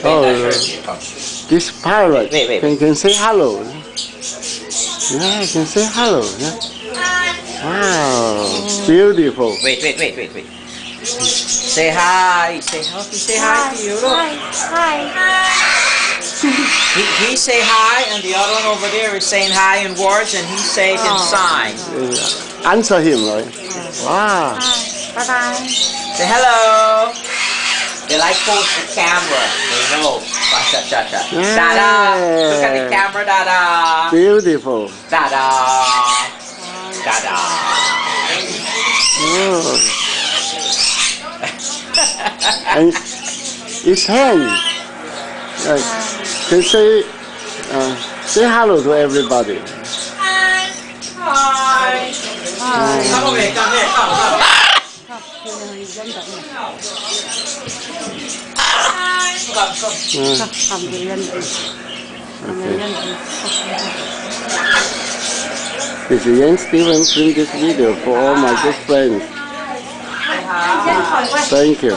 Oh, this parrot Wait. can say hello. Yeah, can say hello. Yeah. Wow, beautiful. Wait. Say hi. Say hi to you. Look. He say hi, and the other one over there is saying hi in words, and he say it in signs. Answer him, right? Wow. Bye bye. Say hello. They like pose the camera. They know. Cha. Dada. Look at the camera, Dada. Beautiful. Dada. Oh. And his hand can say hello to everybody. Hi. This is Yan Steven doing this video for all my good friends. Thank you.